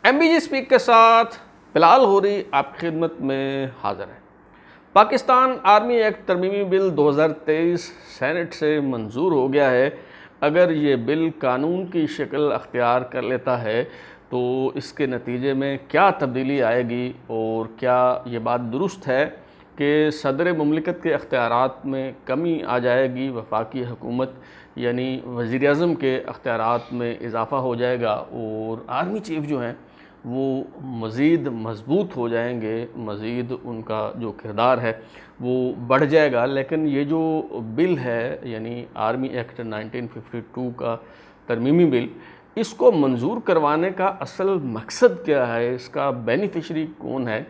M B G speak کے ساتھ بلال غوری آپ کی خدمت میں حاضر ہے۔ پاکستان آرمی ایکٹ ترمیمی بل 2023 سینٹ سے منظور ہو گیا ہے۔ اگر یہ بل قانون کی شکل اختیار کر لیتا ہے تو اس کے نتیجے میں کیا تبدیلی آئے گی، اور کیا یہ بات درست ہے کہ صدر مملکت کے اختیارات میں کمی آ جائے گی، وفاقی حکومت یعنی وزیر اعظم کے اختیارات میں اضافہ ہو جائے گا اور آرمی چیف جو ہیں وہ مزید مضبوط ہو جائیں گے، مزید ان کا جو کردار ہے وہ بڑھ جائے گا۔ لیکن یہ جو بل ہے یعنی آرمی ایکٹ 1952 کا ترمیمی بل، اس کو منظور کروانے کا اصل مقصد کیا ہے، اس کا بینیفیشری کون ہے؟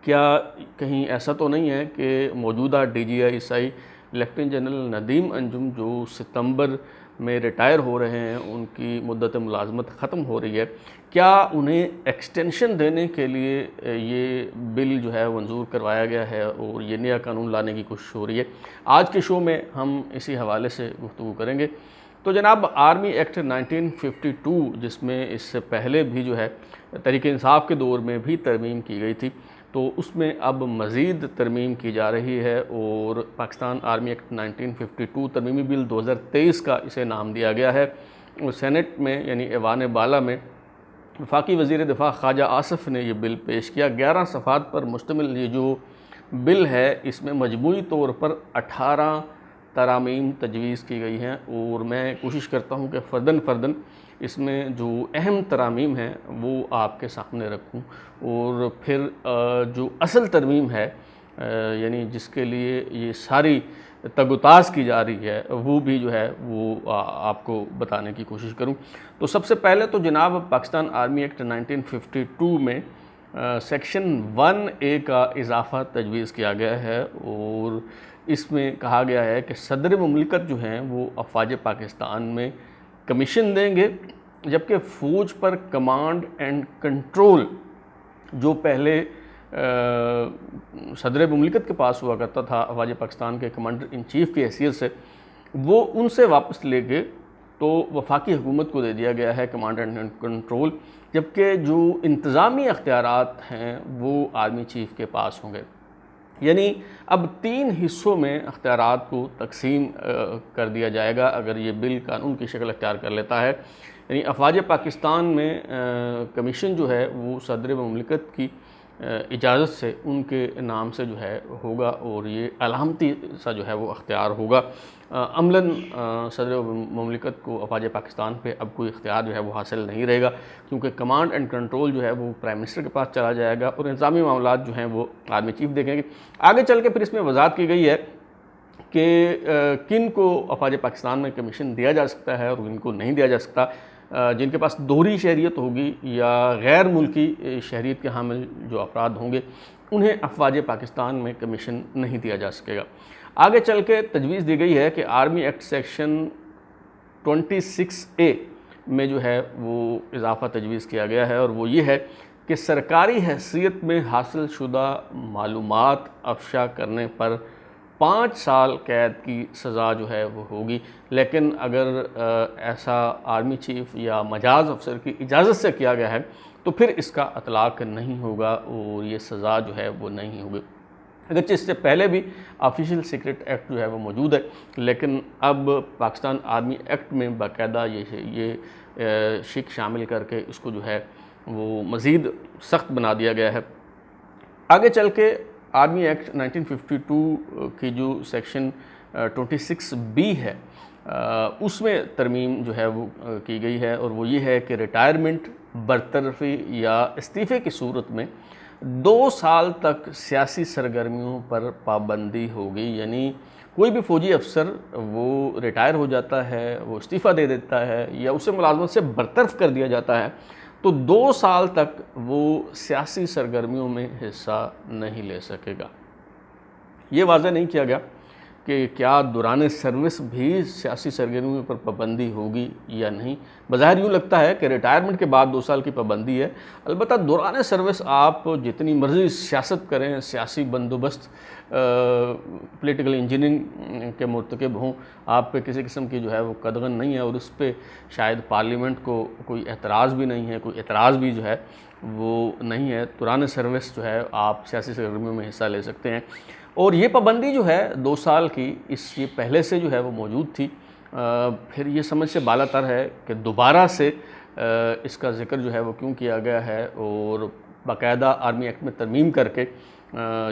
کیا کہیں ایسا تو نہیں ہے کہ موجودہ D G I S I lieutenant general Nadeem Anjum جو ستمبر میں ریٹائر ہو رہے ہیں، ان کی مدت ملازمت ختم ہو رہی ہے، کیا انہیں ایکسٹینشن دینے کے لیے یہ بل جو ہے منظور کروایا گیا ہے اور یہ نیا قانون لانے کی کوشش ہو رہی ہے؟ آج کے شو میں ہم اسی حوالے سے گفتگو کریں گے۔ تو جناب، آرمی ایکٹ 1952 جس میں اس سے پہلے بھی جو ہے تحریک انصاف کے دور میں بھی ترمیم کی گئی تھی، تو اس میں اب مزید ترمیم کی جا رہی ہے اور پاکستان آرمی ایکٹ 1952 ترمیمی بل 2023 کا اسے نام دیا گیا ہے۔ سینٹ میں یعنی ایوان بالا میں وفاقی وزیر دفاع خواجہ آصف نے یہ بل پیش کیا۔ 11 صفحات پر مشتمل یہ جو بل ہے، اس میں مجموعی طور پر 18 ترامیم تجویز کی گئی ہیں، اور میں کوشش کرتا ہوں کہ فرداً اس میں جو اہم ترامیم ہیں وہ آپ کے سامنے رکھوں، اور پھر جو اصل ترمیم ہے یعنی جس کے لیے یہ ساری تگ و تاز کی جا رہی ہے، وہ بھی جو ہے وہ آپ کو بتانے کی کوشش کروں۔ تو سب سے پہلے تو جناب، پاکستان آرمی ایکٹ 1952 میں سیکشن 1A کا اضافہ تجویز کیا گیا ہے، اور اس میں کہا گیا ہے کہ صدر مملکت جو ہیں وہ افواج پاکستان میں کمیشن دیں گے، جبکہ فوج پر کمانڈ اینڈ کنٹرول جو پہلے صدر مملکت کے پاس ہوا کرتا تھا افواج پاکستان کے کمانڈر ان چیف کی حیثیت سے، وہ ان سے واپس لے کے تو وفاقی حکومت کو دے دیا گیا ہے کمانڈ اینڈ کنٹرول، جبکہ جو انتظامی اختیارات ہیں وہ آرمی چیف کے پاس ہوں گے۔ یعنی اب 3 حصوں میں اختیارات کو تقسیم کر دیا جائے گا اگر یہ بل قانون کی شکل اختیار کر لیتا ہے۔ یعنی افواج پاکستان میں کمیشن جو ہے وہ صدر مملکت کی اجازت سے ان کے نام سے جو ہے ہوگا، اور یہ علامتی سا جو ہے وہ اختیار ہوگا۔ عملاً صدر مملکت کو افواج پاکستان پہ اب کوئی اختیار جو ہے وہ حاصل نہیں رہے گا، کیونکہ کمانڈ اینڈ کنٹرول جو ہے وہ پرائم منسٹر کے پاس چلا جائے گا، اور انتظامی معاملات جو ہیں وہ آرمی چیف دیکھیں گے۔ آگے چل کے پھر اس میں وضاحت کی گئی ہے کہ کن کو افواج پاکستان میں کمیشن دیا جا سکتا ہے اور کن کو نہیں دیا جا سکتا۔ جن کے پاس دوہری شہریت ہوگی یا غیر ملکی شہریت کے حامل جو افراد ہوں گے، انہیں افواج پاکستان میں کمیشن نہیں دیا جا سکے گا۔ آگے چل کے تجویز دی گئی ہے کہ آرمی ایکٹ سیکشن 26A میں جو ہے وہ اضافہ تجویز کیا گیا ہے، اور وہ یہ ہے کہ سرکاری حیثیت میں حاصل شدہ معلومات افشا کرنے پر 5 سال قید کی سزا جو ہے وہ ہوگی، لیکن اگر ایسا آرمی چیف یا مجاز افسر کی اجازت سے کیا گیا ہے تو پھر اس کا اطلاق نہیں ہوگا اور یہ سزا جو ہے وہ نہیں ہوگی۔ اگرچہ اس سے پہلے بھی آفیشیل سیکرٹ ایکٹ جو ہے وہ موجود ہے، لیکن اب پاکستان آرمی ایکٹ میں باقاعدہ یہ شک شامل کر کے اس کو جو ہے وہ مزید سخت بنا دیا گیا ہے۔ آگے چل کے آرمی ایکٹ 1952 کی جو سیکشن 26B ہے، اس میں ترمیم جو ہے وہ کی گئی ہے، اور وہ یہ ہے کہ ریٹائرمنٹ، برطرفی یا استعفے کی صورت میں 2 سال تک سیاسی سرگرمیوں پر پابندی ہوگی۔ یعنی کوئی بھی فوجی افسر وہ ریٹائر ہو جاتا ہے، وہ استعفیٰ دے دیتا ہے یا اسے ملازمت سے برطرف کر دیا جاتا ہے، تو 2 سال تک وہ سیاسی سرگرمیوں میں حصہ نہیں لے سکے گا۔ یہ واضح نہیں کیا گیا کہ کیا دوران سروس بھی سیاسی سرگرمیوں پر پابندی ہوگی یا نہیں۔ بظاہر یوں لگتا ہے کہ ریٹائرمنٹ کے بعد 2 سال کی پابندی ہے، البتہ دوران سروس آپ جتنی مرضی سیاست کریں، سیاسی بندوبست پولیٹیکل انجینئرنگ کے مرتکب ہوں، آپ پہ کسی قسم کی جو ہے وہ قدغن نہیں ہے، اور اس پہ شاید پارلیمنٹ کو کوئی اعتراض بھی نہیں ہے، کوئی اعتراض بھی جو ہے وہ نہیں ہے۔ دوران سروس جو ہے آپ سیاسی سرگرمیوں میں حصہ لے سکتے ہیں، اور یہ پابندی جو ہے 2 سال کی یہ پہلے سے جو ہے وہ موجود تھی۔ پھر یہ سمجھ سے بالا تر ہے کہ دوبارہ سے اس کا ذکر جو ہے وہ کیوں کیا گیا ہے، اور باقاعدہ آرمی ایکٹ میں ترمیم کر کے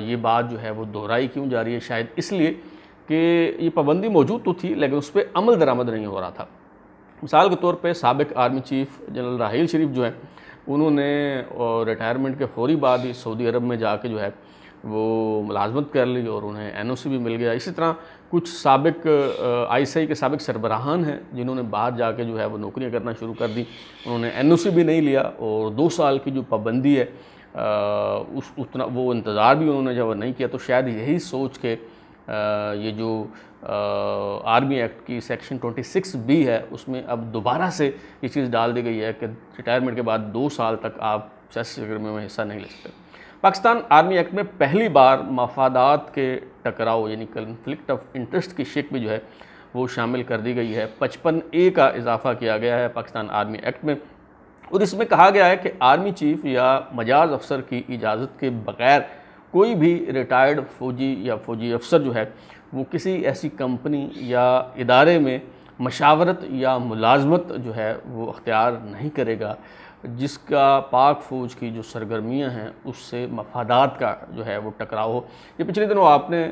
یہ بات جو ہے وہ دہرائی کیوں جا رہی ہے۔ شاید اس لیے کہ یہ پابندی موجود تو تھی لیکن اس پہ عمل درآمد نہیں ہو رہا تھا۔ مثال کے طور پہ سابق army chief general Raheel Sharif جو ہیں، انہوں نے ریٹائرمنٹ کے فوری بعد ہی سعودی عرب میں جا کے جو ہے وہ ملازمت کر لی، اور انہیں NOC بھی مل گیا۔ اسی طرح کچھ سابق ISI کے سابق سربراہان ہیں جنہوں نے باہر جا کے جو ہے وہ نوکریاں کرنا شروع کر دی، انہوں نے NOC بھی نہیں لیا، اور 2 سال کی جو پابندی ہے اتنا وہ انتظار بھی انہوں نے جب نہیں کیا۔ تو شاید یہی سوچ کے یہ جو آرمی ایکٹ کی سیکشن 26B ہے اس میں اب دوبارہ سے یہ چیز ڈال دی گئی ہے کہ ریٹائرمنٹ کے بعد 2 سال تک آپ سیاسی سرگرمیوں میں حصہ نہیں لے سکتے۔ پاکستان آرمی ایکٹ میں پہلی بار مفادات کے ٹکراؤ یعنی کنفلکٹ آف انٹرسٹ کی شک بھی جو ہے وہ شامل کر دی گئی ہے۔ 55A کا اضافہ کیا گیا ہے پاکستان آرمی ایکٹ میں، اور اس میں کہا گیا ہے کہ آرمی چیف یا مجاز افسر کی اجازت کے بغیر کوئی بھی ریٹائرڈ فوجی یا فوجی افسر جو ہے وہ کسی ایسی کمپنی یا ادارے میں مشاورت یا ملازمت جو ہے وہ اختیار نہیں کرے گا جس کا پاک فوج کی جو سرگرمیاں ہیں اس سے مفادات کا جو ہے وہ ٹکراؤ ہو۔ یہ پچھلے دنوں آپ نے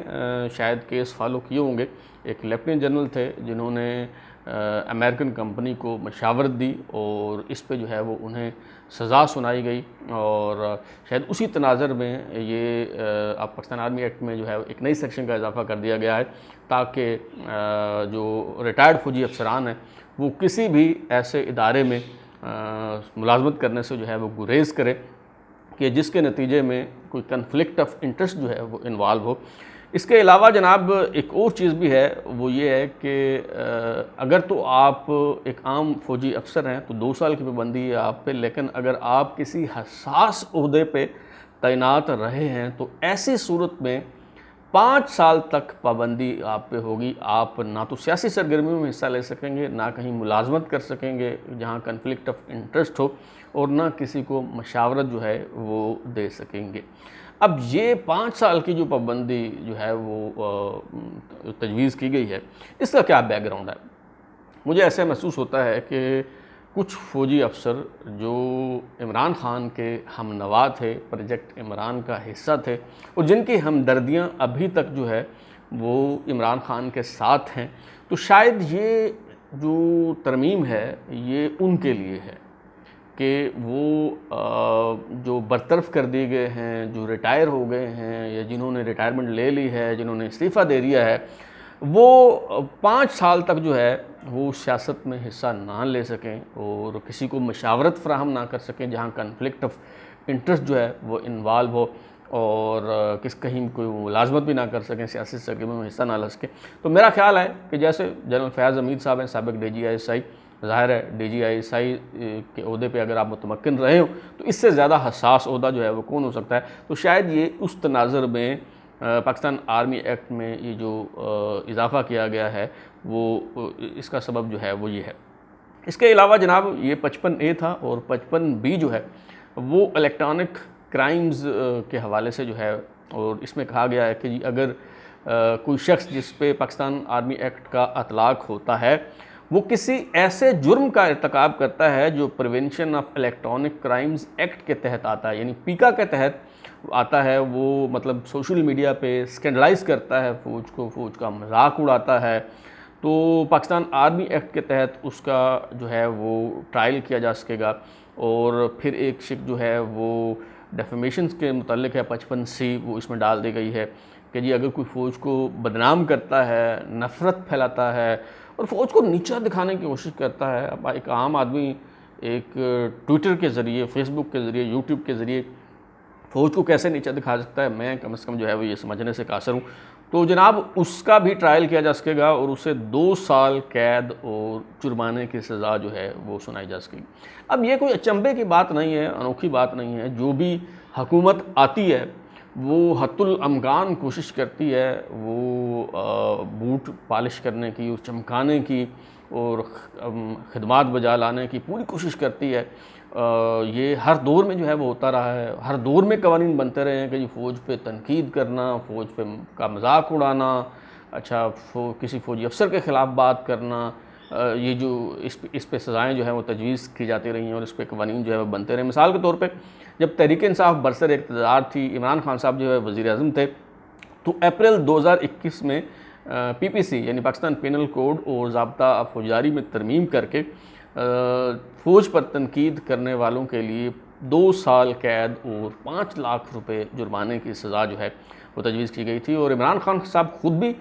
شاید کیس فالو کیے ہوں گے، ایک لیفٹیننٹ جنرل تھے جنہوں نے امریکن کمپنی کو مشاورت دی، اور اس پہ جو ہے وہ انہیں سزا سنائی گئی، اور شاید اسی تناظر میں یہ اب پاکستان آرمی ایکٹ میں جو ہے ایک نئی سیکشن کا اضافہ کر دیا گیا ہے تاکہ جو ریٹائرڈ فوجی افسران ہیں وہ کسی بھی ایسے ادارے میں ملازمت کرنے سے جو ہے وہ گریز کرے کہ جس کے نتیجے میں کوئی کنفلکٹ آف انٹرسٹ جو ہے وہ انوالو ہو۔ اس کے علاوہ جناب ایک اور چیز بھی ہے، وہ یہ ہے کہ اگر تو آپ ایک عام فوجی افسر ہیں تو 2 سال کی پابندی ہے آپ پہ، لیکن اگر آپ کسی حساس عہدے پہ تعینات رہے ہیں تو ایسی صورت میں 5 سال تک پابندی آپ پہ ہوگی۔ آپ نہ تو سیاسی سرگرمیوں میں حصہ لے سکیں گے، نہ کہیں ملازمت کر سکیں گے جہاں کنفلکٹ آف انٹرسٹ ہو، اور نہ کسی کو مشاورت جو ہے وہ دے سکیں گے۔ اب یہ 5 سال کی جو پابندی جو ہے وہ تجویز کی گئی ہے، اس کا کیا بیک گراؤنڈ ہے؟ مجھے ایسے محسوس ہوتا ہے کہ کچھ فوجی افسر جو عمران خان کے ہم نوا تھے، پروجیکٹ عمران کا حصہ تھے، اور جن کی ہمدردیاں ابھی تک جو ہے وہ عمران خان کے ساتھ ہیں، تو شاید یہ جو ترمیم ہے یہ ان کے لیے ہے کہ وہ جو برطرف کر دیے گئے ہیں، جو ریٹائر ہو گئے ہیں، یا جنہوں نے ریٹائرمنٹ لے لی ہے، جنہوں نے استعفیٰ دے دیا ہے، وہ 5 سال تک جو ہے وہ سیاست میں حصہ نہ لے سکیں اور کسی کو مشاورت فراہم نہ کر سکیں جہاں کنفلکٹ آف انٹرسٹ جو ہے وہ انوالو ہو، اور کہیں کوئی ملازمت بھی نہ کر سکیں، سیاسی سرگرمیوں میں حصہ نہ لے سکیں۔ تو میرا خیال ہے کہ جیسے جنرل فیاض حمید صاحب ہیں، سابق DGI ظاہر ہے DGI کے عہدے پہ اگر آپ متمکن رہے ہوں تو اس سے زیادہ حساس عہدہ جو ہے وہ کون ہو سکتا ہے؟ تو شاید یہ اس تناظر میں پاکستان آرمی ایکٹ میں یہ جو اضافہ کیا گیا ہے وہ اس کا سبب جو ہے وہ یہ ہے۔ اس کے علاوہ جناب یہ 55A تھا، اور 55B جو ہے وہ الیکٹرانک کرائمز کے حوالے سے جو ہے، اور اس میں کہا گیا ہے کہ اگر کوئی شخص جس پہ پاکستان آرمی ایکٹ کا اطلاق ہوتا ہے وہ کسی ایسے جرم کا ارتکاب کرتا ہے جو prevention of electronic crimes act کے تحت آتا ہے، یعنی پیکا کے تحت آتا ہے، وہ مطلب سوشل میڈیا پہ اسکینڈلائز کرتا ہے فوج کو، فوج کا مذاق اڑاتا ہے، تو پاکستان آرمی ایکٹ کے تحت اس کا جو ہے وہ ٹرائل کیا جا سکے گا۔ اور پھر ایک شک جو ہے وہ ڈیفیمیشنز کے متعلق ہے، 55C وہ اس میں ڈال دی گئی ہے کہ جی اگر کوئی فوج کو بدنام کرتا ہے، نفرت پھیلاتا ہے اور فوج کو نیچا دکھانے کی کوشش کرتا ہے، اب ایک عام آدمی ایک ٹویٹر کے ذریعے، فیس بک کے ذریعے، یوٹیوب کے ذریعے فوج کو کیسے نیچا دکھا سکتا ہے؟ میں کم از کم جو ہے وہ یہ سمجھنے سے قاصر ہوں۔ تو جناب اس کا بھی ٹرائل کیا جا سکے گا اور اسے 2 سال قید اور جرمانے کی سزا جو ہے وہ سنائی جا سکے گی۔ اب یہ کوئی اچنبھے کی بات نہیں ہے، انوکھی بات نہیں ہے، جو بھی حکومت آتی ہے وہ حتی الامکان کوشش کرتی ہے وہ بوٹ پالش کرنے کی اور چمکانے کی اور خدمات بجا لانے کی پوری کوشش کرتی ہے۔ یہ ہر دور میں جو ہے وہ ہوتا رہا ہے، ہر دور میں قوانین بنتے رہے ہیں کہ فوج پہ تنقید کرنا، فوج پہ کا مذاق اڑانا، اچھا کسی فوجی افسر کے خلاف بات کرنا، یہ جو اس پہ سزائیں جو ہیں وہ تجویز کی جاتی رہی ہیں اور اس پہ قوانین جو ہے وہ بنتے رہے۔ مثال کے طور پہ جب تحریک انصاف برسر اقتدار تھی، عمران خان صاحب جو ہے وزیر اعظم تھے، تو اپریل 2021 میں پی پی سی یعنی پاکستان پینل کوڈ اور ضابطہ فوجداری میں ترمیم کر کے فوج پر تنقید کرنے والوں کے لیے 2 سال قید اور 5 لاکھ روپے جرمانے کی سزا جو ہے وہ تجویز کی گئی تھی۔ اور عمران خان صاحب خود بھی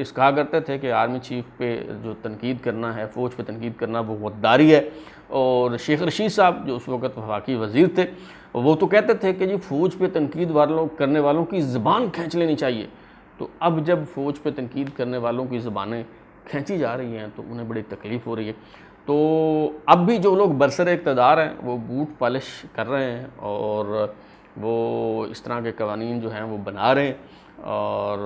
اس کہا کرتے تھے کہ آرمی چیف پہ جو تنقید کرنا ہے، فوج پہ تنقید کرنا وہ غداری ہے۔ اور شیخ رشید صاحب جو اس وقت وفاقی وزیر تھے وہ تو کہتے تھے کہ جی فوج پہ تنقید کرنے والوں کی زبان کھینچ لینی چاہیے۔ تو اب جب فوج پہ تنقید کرنے والوں کی زبانیں کھینچی جا رہی ہیں تو انہیں بڑی تکلیف ہو رہی ہے۔ تو اب بھی جو لوگ برسر اقتدار ہیں وہ بوٹ پالش کر رہے ہیں اور وہ اس طرح کے قوانین جو ہیں وہ بنا رہے ہیں، اور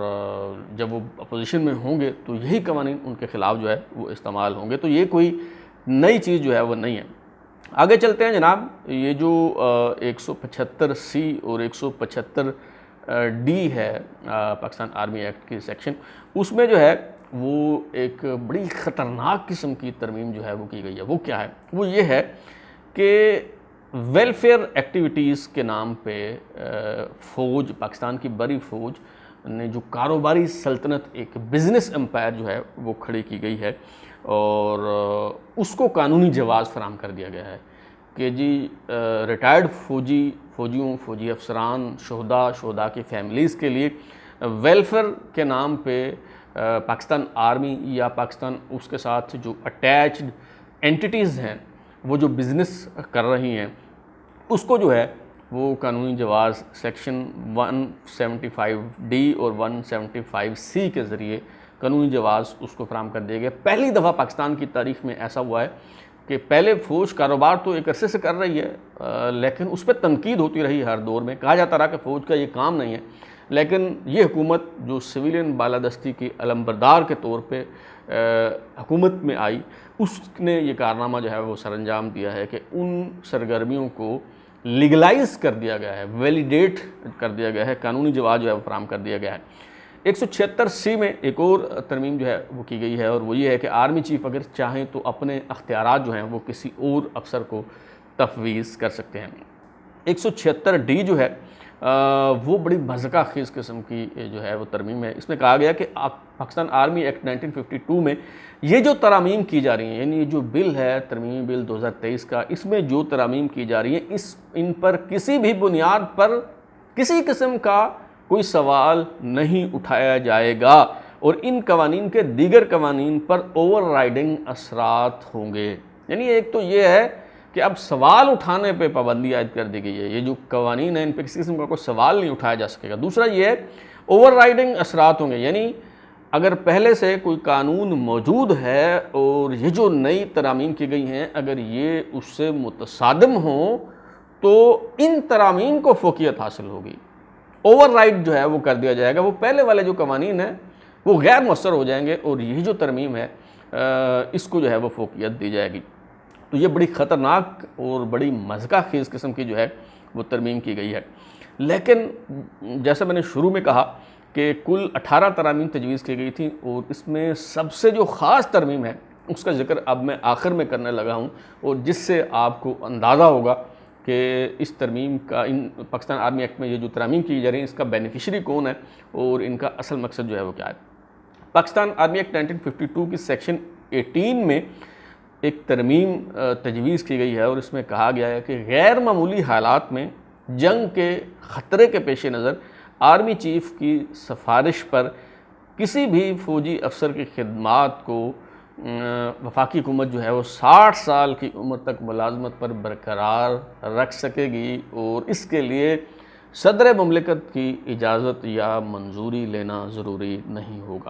جب وہ اپوزیشن میں ہوں گے تو یہی قوانین ان کے خلاف جو ہے وہ استعمال ہوں گے۔ تو یہ کوئی نئی چیز جو ہے وہ نہیں ہے۔ آگے چلتے ہیں جناب، یہ جو 175C اور 175D ہے پاکستان آرمی ایکٹ کی سیکشن، اس میں جو ہے وہ ایک بڑی خطرناک قسم کی ترمیم جو ہے وہ کی گئی ہے۔ وہ کیا ہے؟ وہ یہ ہے کہ ویلفیئر ایکٹیویٹیز کے نام پہ فوج، پاکستان کی بڑی فوج نے جو کاروباری سلطنت، ایک بزنس امپائر جو ہے وہ کھڑی کی گئی ہے، اور اس کو قانونی جواز فراہم کر دیا گیا ہے کہ جی ریٹائرڈ فوجیوں، فوجی افسران، شہداء کی فیملیز کے لیے ویلفیئر کے نام پہ پاکستان آرمی یا پاکستان اس کے ساتھ جو اٹیچڈ اینٹیٹیز ہیں وہ جو بزنس کر رہی ہیں، اس کو جو ہے وہ قانونی جواز سیکشن 175D اور 175C کے ذریعے قانونی جواز اس کو فراہم کر دیا گیا۔ پہلی دفعہ پاکستان کی تاریخ میں ایسا ہوا ہے کہ پہلے فوج کاروبار تو ایک عرصے سے کر رہی ہے، لیکن اس پہ تنقید ہوتی رہی ہر دور میں، کہا جاتا رہا کہ فوج کا یہ کام نہیں ہے، لیکن یہ حکومت جو سویلین بالادستی کی علمبردار کے طور پہ حکومت میں آئی، اس نے یہ کارنامہ جو ہے وہ سر انجام دیا ہے کہ ان سرگرمیوں کو لیگلائز کر دیا گیا ہے، ویلیڈیٹ کر دیا گیا ہے، قانونی جواز جو ہے وہ فراہم کر دیا گیا ہے۔ 176C میں ایک اور ترمیم جو ہے وہ کی گئی ہے، اور وہ یہ ہے کہ آرمی چیف اگر چاہیں تو اپنے اختیارات جو ہیں وہ کسی اور افسر کو تفویض کر سکتے ہیں۔ 176D جو ہے وہ بڑی مضحکہ خیز قسم کی جو ہے وہ ترمیم ہے۔ اس میں کہا گیا کہ پاکستان آرمی ایکٹ 1952 میں یہ جو ترامیم کی جا رہی ہیں، یعنی یہ جو بل ہے ترمیمی بل 2023 کا، اس میں جو ترامیم کی جا رہی ہیں ان پر کسی بھی بنیاد پر کسی قسم کا کوئی سوال نہیں اٹھایا جائے گا، اور ان قوانین کے دیگر قوانین پر اوور رائڈنگ اثرات ہوں گے۔ یعنی ایک تو یہ ہے کہ اب سوال اٹھانے پہ پابندی عائد کر دی گئی ہے، یہ جو قوانین ہیں ان پہ کسی قسم کا کوئی سوال نہیں اٹھایا جا سکے گا۔ دوسرا یہ ہے اوور رائڈنگ اثرات ہوں گے، یعنی اگر پہلے سے کوئی قانون موجود ہے اور یہ جو نئی ترامیم کی گئی ہیں اگر یہ اس سے متصادم ہوں تو ان ترامیم کو فوقیت حاصل ہوگی، اوور رائڈ جو ہے وہ کر دیا جائے گا، وہ پہلے والے جو قوانین ہیں وہ غیر مؤثر ہو جائیں گے اور یہی جو ترمیم ہے اس کو جو ہے وہ فوقیت دی جائے گی۔ تو یہ بڑی خطرناک اور بڑی مضحکہ خیز قسم کی جو ہے وہ ترمیم کی گئی ہے۔ لیکن جیسا میں نے شروع میں کہا کہ کل 18 ترامیم تجویز کی گئی تھیں، اور اس میں سب سے جو خاص ترمیم ہے اس کا ذکر اب میں آخر میں کرنے لگا ہوں، اور جس سے آپ کو اندازہ ہوگا کہ اس ترمیم کا، ان پاکستان آرمی ایکٹ میں یہ جو ترامیم کی جا رہی ہیں اس کا بینیفیشری کون ہے اور ان کا اصل مقصد جو ہے وہ کیا ہے۔ پاکستان آرمی ایکٹ 1952 کی سیکشن 18 میں ایک ترمیم تجویز کی گئی ہے، اور اس میں کہا گیا ہے کہ غیر معمولی حالات میں جنگ کے خطرے کے پیش نظر آرمی چیف کی سفارش پر کسی بھی فوجی افسر کی خدمات کو وفاقی حکومت جو ہے وہ 60 سال کی عمر تک ملازمت پر برقرار رکھ سکے گی، اور اس کے لیے صدر مملکت کی اجازت یا منظوری لینا ضروری نہیں ہوگا۔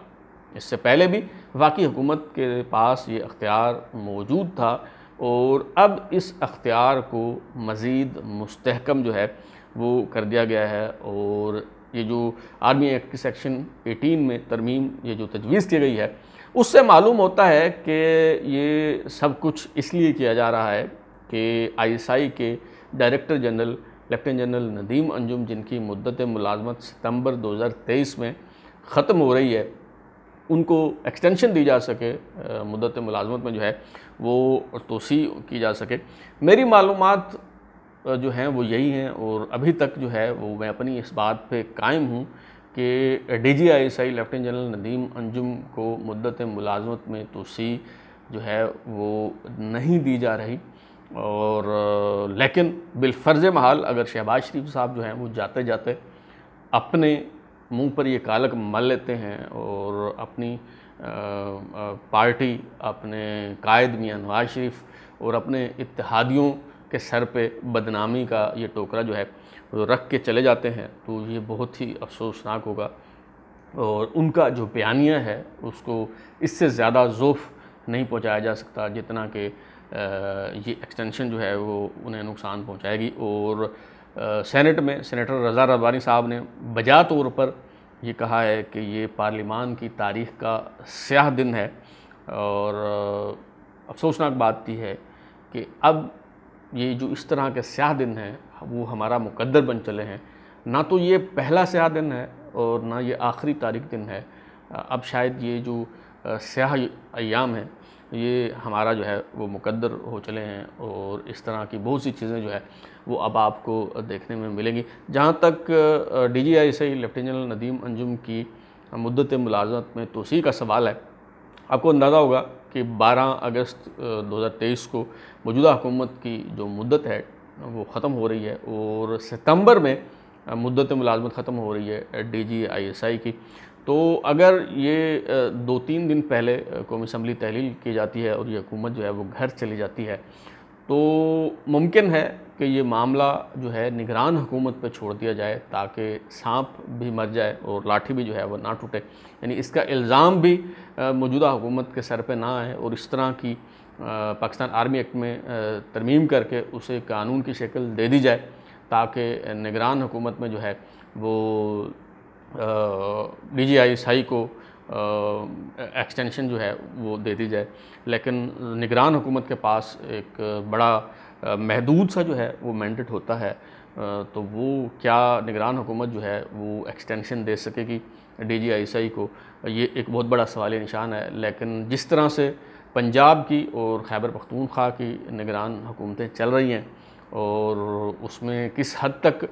اس سے پہلے بھی وفاقی حکومت کے پاس یہ اختیار موجود تھا اور اب اس اختیار کو مزید مستحکم جو ہے وہ کر دیا گیا ہے، اور یہ جو آرمی ایکٹ کی سیکشن 18 میں ترمیم یہ جو تجویز کی گئی ہے اس سے معلوم ہوتا ہے کہ یہ سب کچھ اس لیے کیا جا رہا ہے کہ ISI کے director general lieutenant general Nadeem Anjum, جن کی مدت ملازمت ستمبر 2023 میں ختم ہو رہی ہے، ان کو ایکسٹینشن دی جا سکے، مدت ملازمت میں جو ہے وہ توسیع کی جا سکے۔ میری معلومات جو ہیں وہ یہی ہیں، اور ابھی تک جو ہے وہ میں اپنی اس بات پہ قائم ہوں کہ DG ISI lieutenant general Nadeem Anjum کو مدت ملازمت میں توسیع جو ہے وہ نہیں دی جا رہی، اور لیکن بالفرض محال اگر شہباز شریف صاحب جو ہیں وہ جاتے جاتے اپنے منہ پر یہ کالک مل لیتے ہیں اور اپنی پارٹی، اپنے قائد میاں نواز شریف اور اپنے اتحادیوں کے سر پہ بدنامی کا یہ ٹوکرا جو ہے وہ رکھ کے چلے جاتے ہیں، تو یہ بہت ہی افسوسناک ہوگا، اور ان کا جو بیانیہ ہے اس کو اس سے زیادہ ذوف نہیں پہنچایا جا سکتا جتنا کہ یہ ایکسٹینشن جو ہے وہ انہیں نقصان پہنچائے گی۔ اور سینٹ میں سینیٹر رضا ربانی صاحب نے بجا طور پر یہ کہا ہے کہ یہ پارلیمان کی تاریخ کا سیاہ دن ہے، اور افسوسناک بات یہ ہے کہ اب یہ جو اس طرح کے سیاہ دن ہیں وہ ہمارا مقدر بن چلے ہیں، نہ تو یہ پہلا سیاہ دن ہے اور نہ یہ آخری تاریخ دن ہے، اب شاید یہ جو سیاہ ایام ہیں یہ ہمارا جو ہے وہ مقدر ہو چلے ہیں، اور اس طرح کی بہت سی چیزیں جو ہے وہ اب آپ کو دیکھنے میں ملیں گی۔ جہاں تک DG ISI lieutenant general Nadeem Anjum کی مدت ملازمت میں توسیع کا سوال ہے، آپ کو اندازہ ہوگا کہ 12 اگست 2023 کو موجودہ حکومت کی جو مدت ہے وہ ختم ہو رہی ہے، اور ستمبر میں مدت ملازمت ختم ہو رہی ہے DG ISI کی۔ تو اگر یہ 2-3 دن پہلے قومی اسمبلی تحلیل کی جاتی ہے اور یہ حکومت جو ہے وہ گھر چلی جاتی ہے، تو ممکن ہے کہ یہ معاملہ جو ہے نگران حکومت پہ چھوڑ دیا جائے تاکہ سانپ بھی مر جائے اور لاٹھی بھی جو ہے وہ نہ ٹوٹے، یعنی اس کا الزام بھی موجودہ حکومت کے سر پہ نہ آئے، اور اس طرح کی پاکستان آرمی ایکٹ میں ترمیم کر کے اسے قانون کی شکل دے دی جائے تاکہ نگران حکومت میں جو ہے وہ DG ISI کو ایکسٹینشن جو ہے وہ دے دی جائے۔ لیکن نگران حکومت کے پاس ایک بڑا محدود سا جو ہے وہ مینڈیٹ ہوتا ہے، تو وہ کیا نگران حکومت جو ہے وہ ایکسٹینشن دے سکے گی DG ISI کو، یہ ایک بہت بڑا سوالیہ نشان ہے۔ لیکن جس طرح سے پنجاب کی اور خیبر پختونخوا کی نگران حکومتیں چل رہی ہیں اور اس میں کس حد تک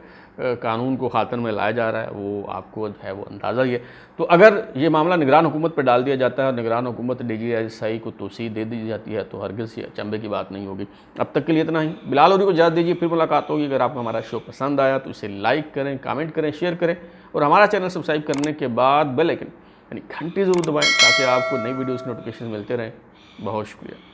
قانون کو خاطر میں لایا جا رہا ہے وہ آپ کو جو ہے وہ اندازہ ہی ہے، تو اگر یہ معاملہ نگران حکومت پہ ڈال دیا جاتا ہے اور نگران حکومت DG ISI کو توسیع دے دی جاتی ہے تو ہرگز یہ اچنبے کی بات نہیں ہوگی۔ اب تک کے لیے اتنا ہی، بلال لودھی کو اجازت دیجیے، پھر ملاقات ہوگی۔ اگر آپ کو ہمارا شو پسند آیا تو اسے لائک کریں، کامنٹ کریں، شیئر کریں، اور ہمارا چینل سبسکرائب کرنے کے بعد بیل آئکن یعنی گھنٹی ضرور دبائیں تاکہ آپ کو نئی ویڈیوز کی نوٹیفیکیشن ملتے رہیں۔ بہت شکریہ۔